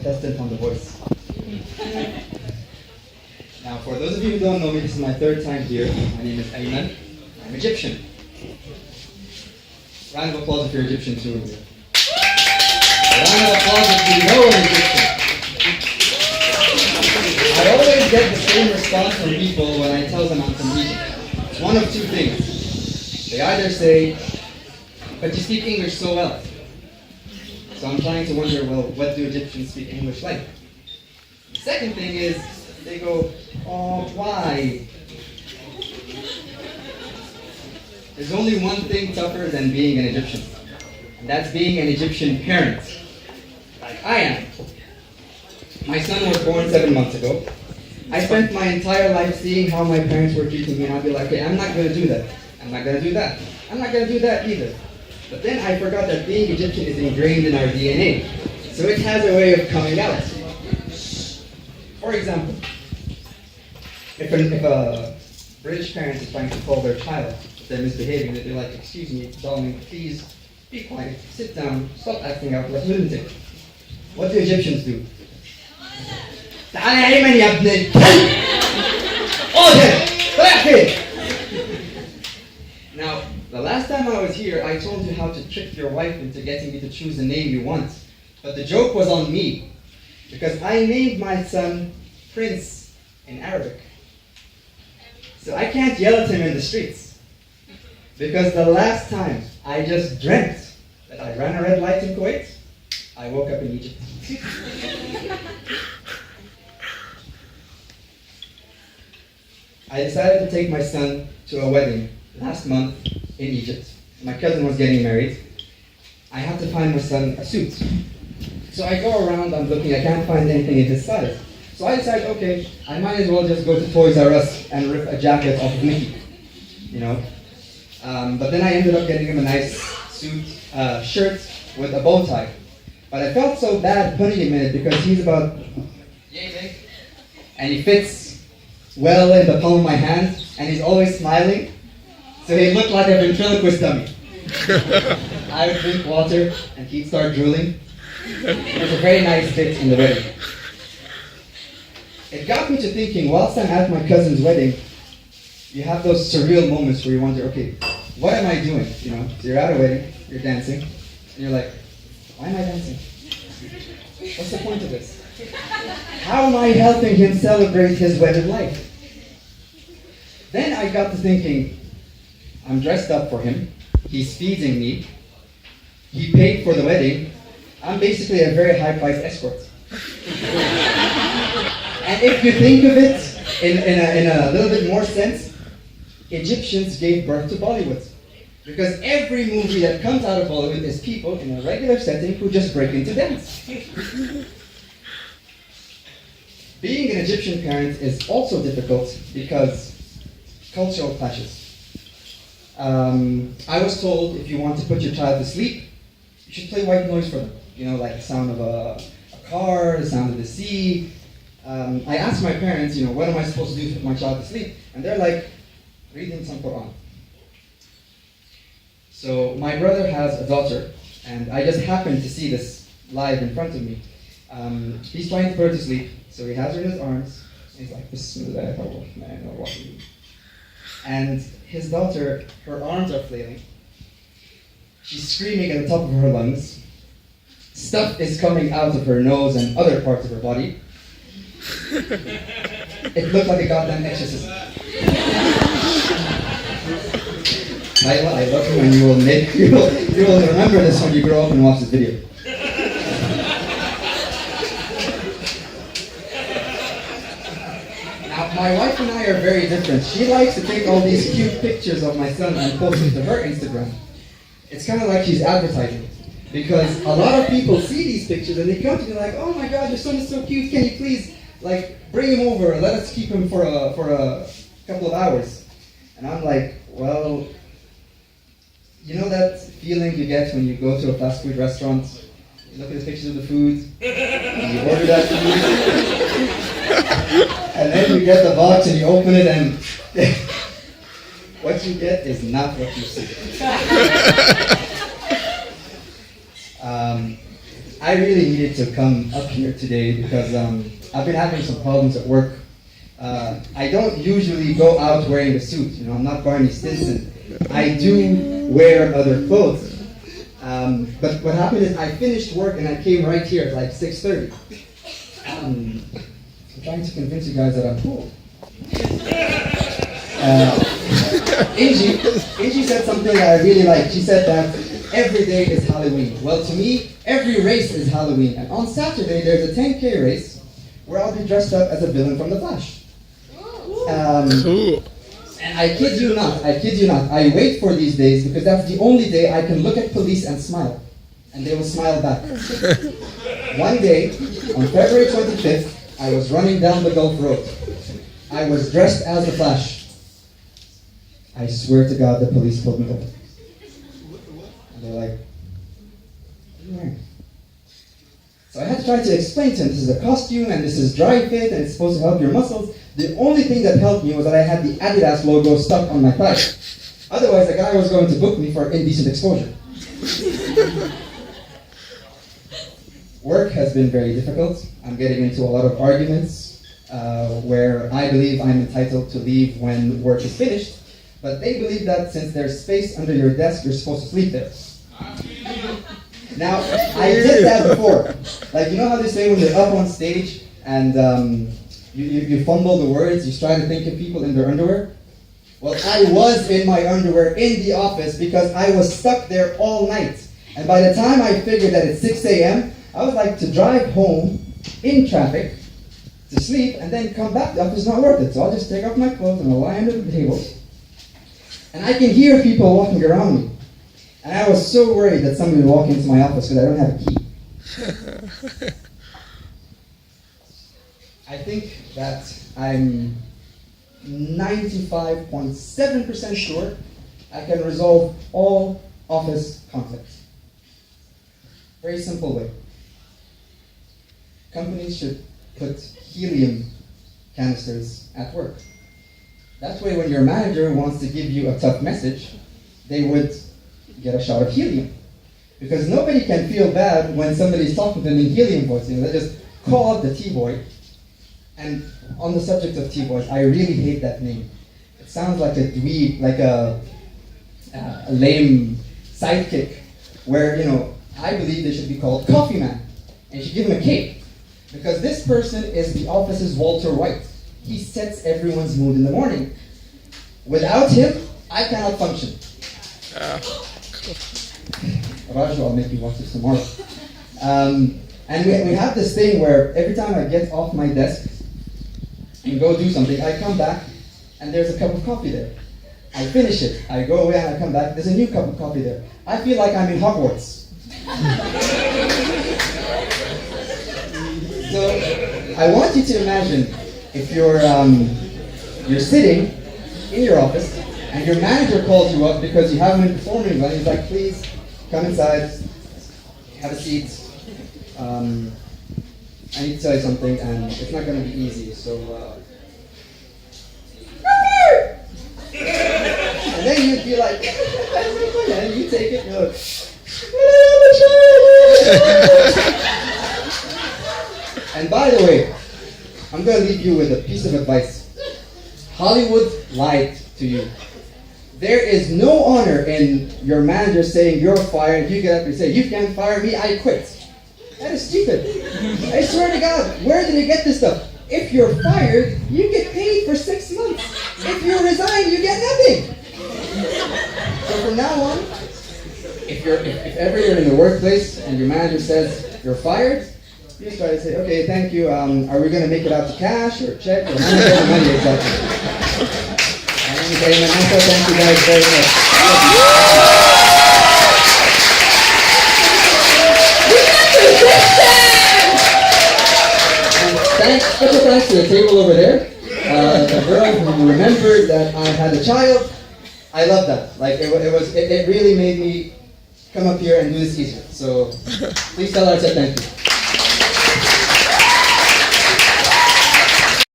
contestant on The Voice. Now, for those of you who don't know me, this is my third time here. My name is Ayman. I'm Egyptian. Round of applause if you're Egyptian too. Round of applause if you know an Egyptian. I always get the same response from people when I tell them I'm from Egypt. It's one of two things. They either say, but you speak English so well. So I'm trying to wonder, well, what do Egyptians speak English like? The second thing is, they go, oh, why? There's only one thing tougher than being an Egyptian. And that's being an Egyptian parent. Like I am. My son was born 7 months ago. I spent my entire life seeing how my parents were treating me, and I'd be like, okay, I'm not going to do that. I'm not going to do that. I'm not going to do that either. But then I forgot that being Egyptian is ingrained in our DNA. So it has a way of coming out. For example, if a British parent is trying to call their child, if they're misbehaving, they'd be like, excuse me, darling, please be quiet, sit down, stop acting out like a lunatic. What do Egyptians do? تعال يا أيمن يا ابن الكلب! Now, the last time I was here, I told you how to trick your wife into getting you to choose the name you want. But the joke was on me, because I named my son Prince in Arabic. So I can't yell at him in the streets, because the last time I just dreamt that I ran a red light in Kuwait, I woke up in Egypt. I decided to take my son to a wedding last month in Egypt. My cousin was getting married. I had to find my son a suit. So I go around, I'm looking, I can't find anything in his size. So I decided, okay, I might as well just go to Toys R Us and rip a jacket off of Mickey, you know. But then I ended up getting him a nice suit, shirt with a bow tie. But I felt so bad putting him in it because he's about yay big, and he fits well in the palm of my hand, and he's always smiling. So he looked like a ventriloquist dummy. I would drink water, and he'd start drooling. It was a very nice fit in the wedding. It got me to thinking, whilst I'm at my cousin's wedding, you have those surreal moments where you wonder, okay, what am I doing? You know, so you're at a wedding, you're dancing, and you're like, why am I dancing? What's the point of this? How am I helping him celebrate his wedded life? Then I got to thinking, I'm dressed up for him, he's feeding me, he paid for the wedding, I'm basically a very high-priced escort. And if you think of it in a little bit more sense, Egyptians gave birth to Bollywood. Because every movie that comes out of Bollywood is people in a regular setting who just break into dance. Being an Egyptian parent is also difficult because cultural clashes. I was told if you want to put your child to sleep, you should play white noise for them. You know, like the sound of a car, the sound of the sea. I asked my parents, you know, what am I supposed to do to put my child to sleep? And they're like, read him some Quran. So my brother has a daughter, and I just happened to see this live in front of me. He's trying to put her to sleep, so he has her in his arms, and he's like, Bismillahirrahmanirrahim. And his daughter, her arms are flailing. She's screaming at the top of her lungs. Stuff is coming out of her nose and other parts of her body. It looked like a goddamn exorcism. I love you, and you will remember this when you grow up and watch this video. Now, my wife and I are very different. She likes to take all these cute pictures of my son and post them to her Instagram. It's kind of like she's advertising. Because a lot of people see these pictures and they come to me like, oh my God, your son is so cute, can you please bring him over, let us keep him for a couple of hours. And I'm like, well, you know that feeling you get when you go to a fast food restaurant, you look at the pictures of the food, and you order that food, and then you get the box and you open it and what you get is not what you see. I really needed to come up here today because I've been having some problems at work. I don't usually go out wearing a suit. You know, I'm not Barney Stinson. I do wear other clothes. But what happened is I finished work and I came right here at like 6:30. I'm trying to convince you guys that I'm cool. Angie said something that I really liked. She said that every day is Halloween. Well, to me, every race is Halloween. And on Saturday, there's a 10K race where I'll be dressed up as a villain from The Flash. And I kid you not, I wait for these days because that's the only day I can look at police and smile. And they will smile back. One day, on February 25th, I was running down the Gulf Road. I was dressed as The Flash. I swear to God, the police pulled me over. And they're like, what are you wearing? So I had to try to explain to him, this is a costume, and this is dry fit, and it's supposed to help your muscles. The only thing that helped me was that I had the Adidas logo stuck on my thigh. Otherwise, the guy was going to book me for indecent exposure. Work has been very difficult. I'm getting into a lot of arguments where I believe I'm entitled to leave when work is finished, but they believe that since there's space under your desk, you're supposed to sleep there. Now, I did that before. Like, you know how they say when you're up on stage and you fumble the words, you try to think of people in their underwear? Well, I was in my underwear in the office because I was stuck there all night. And by the time I figured that it's 6 a.m., I was like, to drive home in traffic, to sleep, and then come back, the office is not worth it. So I'll just take off my clothes and I'll lie under the table. And I can hear people walking around me. And I was so worried that somebody would walk into my office because I don't have a key. I think that I'm 95.7% sure I can resolve all office conflicts. Very simple way. Companies should put helium canisters at work. That way when your manager wants to give you a tough message, they would get a shot of helium. Because nobody can feel bad when somebody's talking to them in helium voice. You know, they just call up the T-boy. And on the subject of T-boys, I really hate that name. It sounds like a dweeb, like a lame sidekick, where, you know, I believe they should be called Coffee Man. And you should give him a cape. Because this person is the office's Walter White. He sets everyone's mood in the morning. Without him, I cannot function. Raju, I'll make you watch this tomorrow. And we have this thing where every time I get off my desk and go do something, I come back and there's a cup of coffee there. I finish it, I go away and I come back, there's a new cup of coffee there. I feel like I'm in Hogwarts. So I want you to imagine if you're sitting in your office and your manager calls you up because you haven't been performing well. He's like, please come inside, have a seat. I need to tell you something, and it's not going to be easy. So, and then you'd be like, and you take it, and you're like, and by the way, I'm going to leave you with a piece of advice. Hollywood lied to you. There is no honor in your manager saying you're fired. You get up and say, you can't fire me, I quit. That is stupid. I swear to God, where did they get this stuff? If you're fired, you get paid for 6 months. If you resign, you get nothing. So from now on, if ever you're in the workplace and your manager says you're fired, you just try to say, okay, thank you. Are we going to make it out to cash or check? Or how much of the money exactly? And also thank you guys very much. Special thanks to the table over there. The girl who remembered that I had a child. I love that. Like it really made me come up here and do this easier. So please tell her I said thank you.